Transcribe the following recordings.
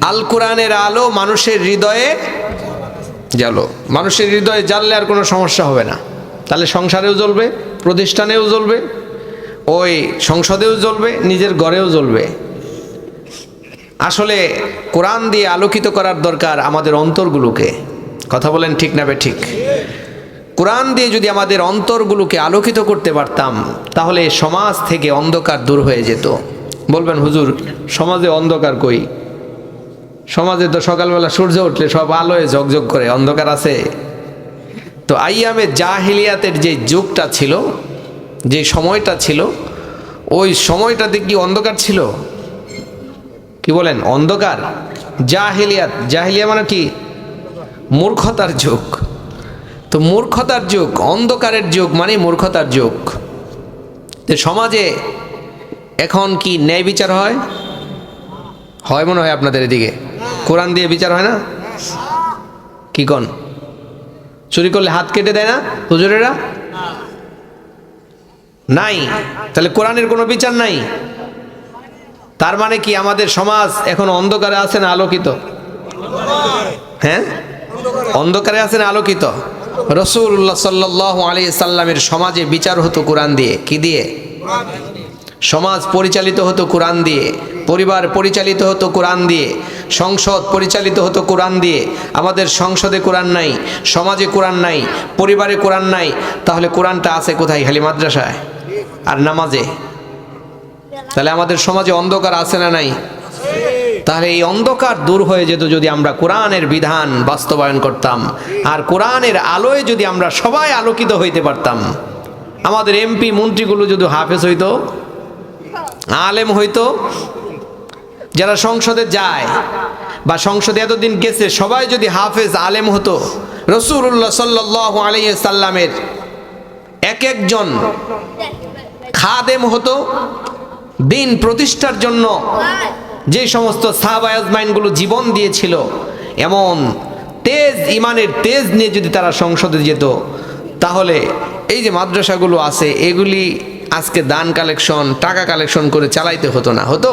আল কোরআনের আলো মানুষের হৃদয়ে জ্বালো। মানুষের হৃদয়ে জ্বাললে আর কোনো সমস্যা হবে না। তাহলে সংসারেও জ্বলবে, প্রতিষ্ঠানেও জ্বলবে, ওই সংসদেও জ্বলবে, নিজের ঘরেও জ্বলবে। আসলে কোরআন দিয়ে আলোকিত করার দরকার আমাদের অন্তরগুলোকে। কথা বলেন ঠিক না ঠিক? কোরআন দিয়ে যদি আমাদের অন্তরগুলোকে আলোকিত করতে পারতাম তাহলে সমাজ থেকে অন্ধকার দূর হয়ে যেত। বলবেন হুজুর সমাজে অন্ধকার কই? সমাজে তো সকালবেলা সূর্য উঠলে সব আলোয় ঝকঝক করে, অন্ধকার আছে? তো আইয়ামে জাহিলিয়াতের যে যুগটা ছিল, যে সময়টা ছিল, ওই সময়টাতে কি অন্ধকার ছিল? কি বলেন? অন্ধকার। জাহিলিয়াত, জাহিলিয়া মানে কি? মূর্খতার যুগ। তো মূর্খতার যুগ, অন্ধকারের যুগ মানে মূর্খতার যুগ। তো সমাজে এখন কি ন্যায় বিচার হয়? হয় মনে হয় আপনাদের এদিকে? কোরআন দিয়ে বিচার হয় না? কি কোন? চুরি করলে হাত কেটে দেয় না হুজুরেরা? নাই। তাহলে কোরআনের কোনো বিচার নাই। তার মানে কি আমাদের সমাজ এখন অন্ধকারে আছে না আলোকিত? হ্যাঁ, অন্ধকারে আছে না আলোকিত? রাসূলুল্লাহ সাল্লাল্লাহু আলাইহি সাল্লামের সমাজে বিচার হতো কোরআন দিয়ে। কি দিয়ে? সমাজ পরিচালিত হতো কোরআন দিয়ে, পরিবার পরিচালিত হতো কোরআন দিয়ে, সংসদ পরিচালিত হতো কোরআন দিয়ে। আমাদের সংসদে কোরআন নাই, সমাজে কোরআন নাই, পরিবারে কোরআন নাই। তাহলে কোরআনটা আছে কোথায়? খালি মাদ্রাসায় আর নামাজে। তাহলে আমাদের সমাজে অন্ধকার আছে না নাই? তাহলে এই অন্ধকার দূর হয়ে যেত যদি আমরা কোরআনের বিধান বাস্তবায়ন করতাম, আর কোরআনের আলোয় যদি আমরা সবাই আলোকিত হইতে পারতাম। আমাদের এমপি মন্ত্রীগুলো যদি হাফেজ হইতো, আলেম হইতো, যারা সংসদে যায় বা সংসদে এতদিন গেছে সবাই যদি হাফেজ আলেম হতো, রাসূলুল্লাহ সাল্লাল্লাহু আলাইহি সাল্লামের এক একজন খাদেম হতো, দিন প্রতিষ্ঠার জন্য যে সমস্ত সাহাবায়ে আজমাইনগুলো জীবন দিয়েছিল, এমন তেজ, ইমানের তেজ নিয়ে যদি তারা সংসদে যেত, তাহলে এই যে মাদ্রাসাগুলো আছে এগুলি আজকে দান কালেকশন, টাকা কালেকশন করে চালাইতে হতো না। হতো?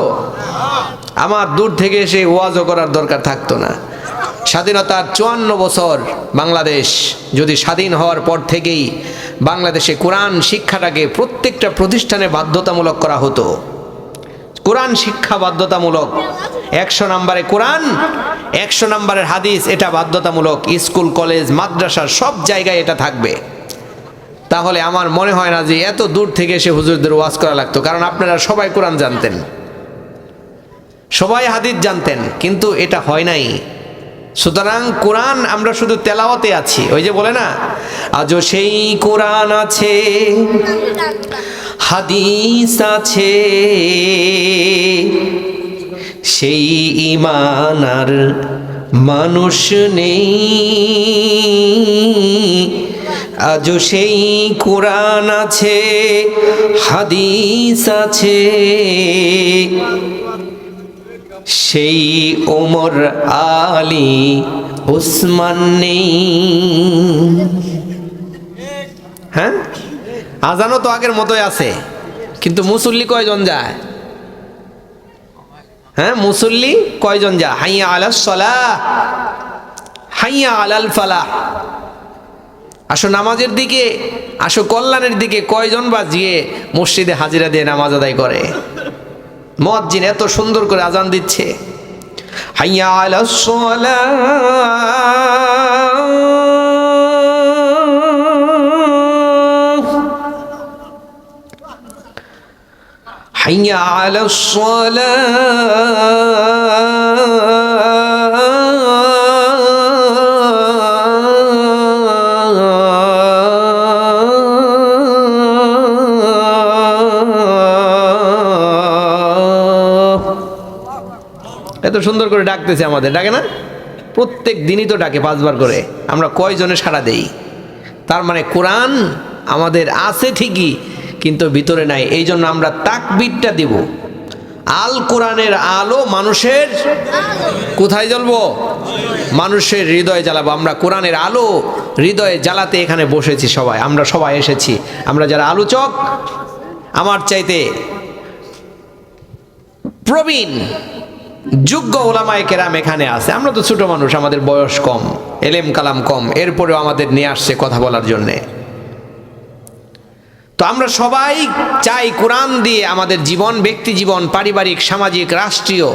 আমার দূর থেকে এসে ওয়াজও করার দরকার থাকতো না। স্বাধীনতার 54 বছর বাংলাদেশ যদি স্বাধীন হওয়ার পর থেকেই বাংলাদেশে কোরআন শিক্ষাটাকে প্রত্যেকটা প্রতিষ্ঠানে বাধ্যতামূলক করা হতো। কোরআন শিক্ষা বাধ্যতামূলক। 100 নম্বরে কোরআন, 100 নম্বরের হাদিস, এটা বাধ্যতামূলক। স্কুল, কলেজ, মাদ্রাসা সব জায়গায় এটা থাকবে। তাহলে আমার মনে হয় না যে এত দূর থেকে এসে হুজুরদের ওয়াজ করা লাগতো, কারণ আপনারা সবাই কোরআন জানতেন, সবাই হাদিস জানতেন, কিন্তু এটা হয় নাই। সুতরাং কোরআন আমরা শুধু তেলাওয়াতে আছি। ওই যে বলে না, আজও সেই কোরআন আছে, হাদিস আছে, সেই ঈমান আর মানুষ নেই। আজও সেই কোরআন আছে, হাদিস আছে, সেই ওমর, আলী, উসমান নেই। হ্যাঁ, আজানও তো আগের মতোই আছে, কিন্তু মুসল্লি কয়জন যায়? হ্যাঁ, মুসল্লি কয়জন যায়? হাইয়া আলাস সালাহ, হাইয়া আলাল ফালাহ। আসো নামাজের দিকে, আসো কল্যাণের দিকে, কয়জন বা গিয়ে মসজিদে হাজিরা দিয়ে নামাজ আদায় করে? মুয়াজ্জিন এত সুন্দর করে আজান দিচ্ছে, হাইয়া আলাস সালাহ, হাইয়া আলাস এত সুন্দর করে ডাকতেছে আমাদের, ডাকে না? প্রত্যেক দিনই তো ডাকে 5 বার করে। আমরা কয়জনে সাড়া দেই? তার মানে কোরআন আমাদের আছে ঠিকই, কিন্তু ভিতরে নাই। এই জন্য আমরা তাকবীরটা দিব। আল কোরআনের আলো মানুষের কোথায় জ্বলবো? মানুষের হৃদয়ে জ্বালাবো। আমরা কোরআনের আলো হৃদয়ে জ্বালাতে এখানে বসেছি সবাই, আমরা সবাই এসেছি। আমরা যারা আলোচক, আমার চাইতে প্রবীণ যোগ্য ওলামায়ে কেরাম এখানে আছে। আমরা তো ছোট মানুষ, আমাদের বয়স কম, এলেম কালাম কম, এরপরেও আমাদের নিয়ে আসছে কথা বলার জন্যে। তো আমরা সবাই চাই কোরআন দিয়ে আমাদের জীবন, ব্যক্তি জীবন, পারিবারিক, সামাজিক, রাষ্ট্রীয়,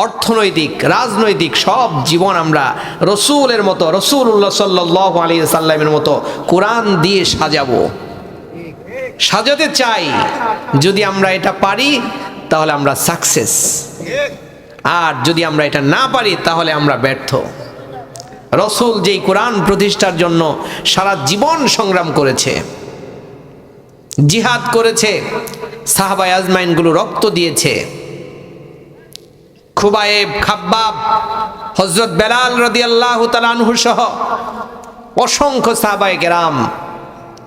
অর্থনৈতিক, রাজনৈতিক সব জীবন আমরা রসুলের মতো, রসুল্লাহ সাল্লাল্লাহু আলাইহি সাল্লামের মতো কোরআন দিয়ে সাজাবো, সাজাতে চাই। যদি আমরা এটা পারি তাহলে আমরা সাকসেস, আর যদি আমরা এটা না পারি তাহলে আমরা ব্যর্থ। রসুল যেই কোরআন প্রতিষ্ঠার জন্য সারা জীবন সংগ্রাম করেছে, জিহাদ করেছে, সাহাবায়ে আজমাইনগুলো রক্ত দিয়েছে, খুবাইব, খাব্বাব, হযরত বেলাল রাদিয়াল্লাহু তাআলা আনহু সহ অসংখ্য সাহাবায়ে কেরাম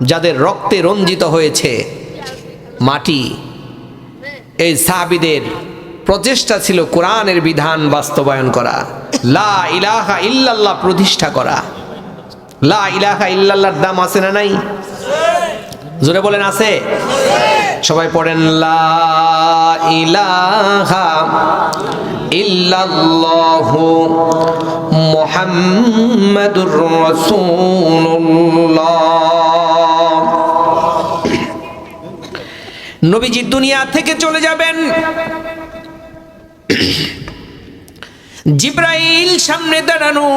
যাদের রক্তে রঞ্জিত হয়েছে মাটি, এই সাহাবীদের প্রচেষ্টা ছিল কোরআনের বিধান বাস্তবায়ন করা, লা ইলাহা ইল্লাল্লাহ প্রতিষ্ঠা করা। লা ইলাহা ইল্লাল্লাহর দাম আছে না নাই? জোরে বলেন আছে? সবাই পড়েন লা ইলাহা ইল্লাল্লাহু মুহাম্মাদুর রাসূলুল্লাহ। নবীজি দুনিয়া থেকে চলে যাবেন, জিবরাইল সামনে দাঁড়ানো,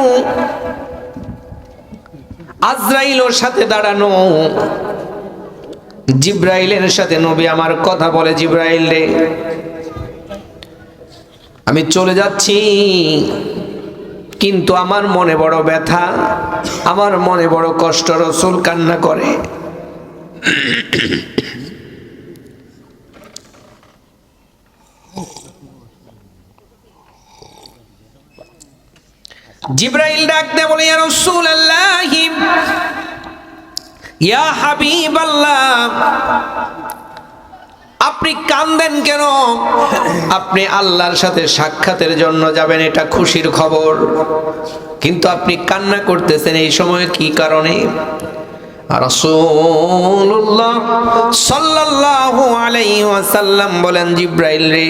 আজরাইলের সাথে দাঁড়ানো। জিবরাইলের সাথে নবী আমার কথা বলে, জিবরাইল রে আমি চলে যাচ্ছি, কিন্তু আমার মনে বড় ব্যথা, আমার মনে বড় কষ্ট। রাসূল কান্না করে। জিবরাইল ডাক দে বলে, ইয়া রাসূলুল্লাহ, ইয়া হাবিবাল্লাহ, আপনি কাঁদেন কেন? আপনি আল্লাহর সাথে সাক্ষাতের জন্য যাবেন, এটা খুশির খবর, কিন্তু আপনি কান্না করতেছেন এই সময় কি কারণে? রাসূলুল্লাহ সাল্লাল্লাহু আলাইহি ওয়াসাল্লাম বলেন, জিবরাইল রে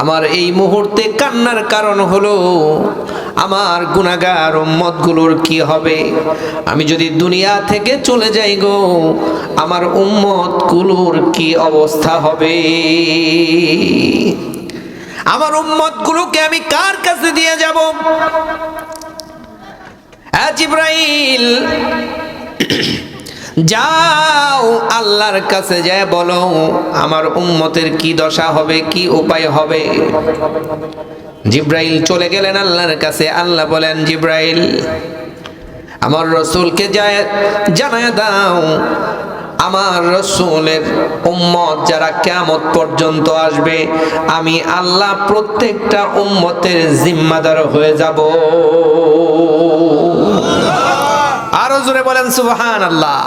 আমার এই মুহূর্তে কান্নার কারণ হলো আমার গুনাহগার উম্মতগুলোর কি হবে? আমি যদি দুনিয়া থেকে চলে যাই গো, আমার উম্মতগুলোর কি অবস্থা হবে? আমার উম্মতগুলোকে আমি কার কাছে দিয়ে যাব? জিবরাইল যাও আল্লাহর কাছে যায় বলো আমার উম্মতের কি দশা হবে, কি উপায় হবে। জিবরাইল চলে গেলেন আল্লাহর কাছে। আল্লাহ বলেন, জিবরাইল আমার রাসূলকে যায় জানায় দাও, আমার রাসূলের উম্মত যারা কিয়ামত পর্যন্ত আসবে, আমি আল্লাহ প্রত্যেকটা উম্মতের জিম্মাদার হয়ে যাব। আরো জোরে বলেন সুবহানাল্লাহ।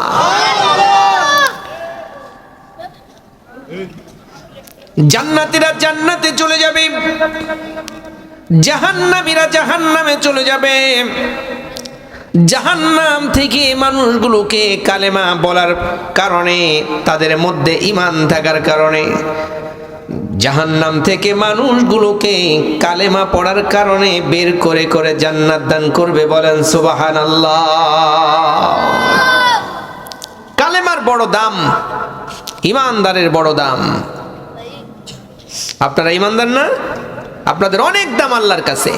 জান্নাতীরা জান্নাতে চলে যাবে, জাহান্নামীরা জাহান্নামে চলে যাবে। জাহান্নাম থেকে মানুষগুলোকে কালেমা বলার কারণে, তাদের মধ্যে ঈমান থাকার কারণে, জাহান্নাম থেকে মানুষগুলোকে কালেমা পড়ার কারণে বের করে করে জান্নাত দান করবে। বলেন সুবহানাল্লাহ। কালেমার বড় দাম, ঈমানদারের বড় দাম। আপনারা ঈমানদার না? আপনাদের অনেক দাম আল্লাহর কাছে।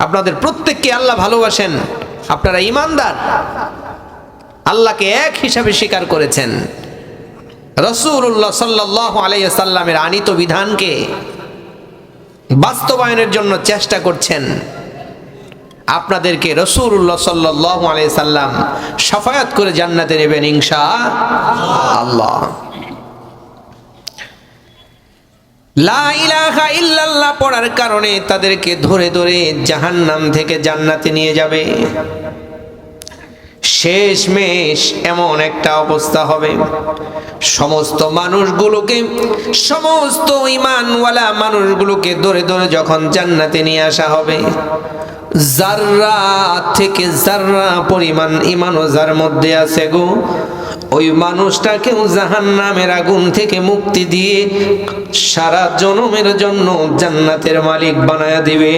আপনাদের প্রত্যেককে আল্লাহ ভালোবাসেন, আপনারা ঈমানদার, আল্লাহকে এক হিসাবে স্বীকার করেছেন। রাসূলুল্লাহ সাল্লাল্লাহু আলাইহি সাল্লামের আনিত বিধানকে বাস্তবায়নের জন্য চেষ্টা করছেন। আপনাদেরকে রাসূলুল্লাহ সাল্লাল্লাহু আলাইহি সাল্লাম শাফায়াত করে জান্নাতে নেবেন ইনশাআল্লাহ। লা ইলাহা ইল্লাল্লাহ পড়ার কারণে তাদেরকে ধরে ধরে জাহান্নাম থেকে জান্নাতে নিয়ে যাবে। শেষমেশ এমন একটা অবস্থা হবে, সমস্ত মানুষগুলোকে, সমস্ত ঈমানওয়ালা মানুষগুলোকে ধরে ধরে যখন জান্নাতে নিয়ে আসা হবে, জাররা থেকে জাররা পরিমাণ ঈমানও যার মধ্যে আছে গো, ওই মানুষটাকেও জাহান্নামের আগুন থেকে মুক্তি দিয়ে সারা জনমের জন্য জান্নাতের মালিক বানায়া দিবে।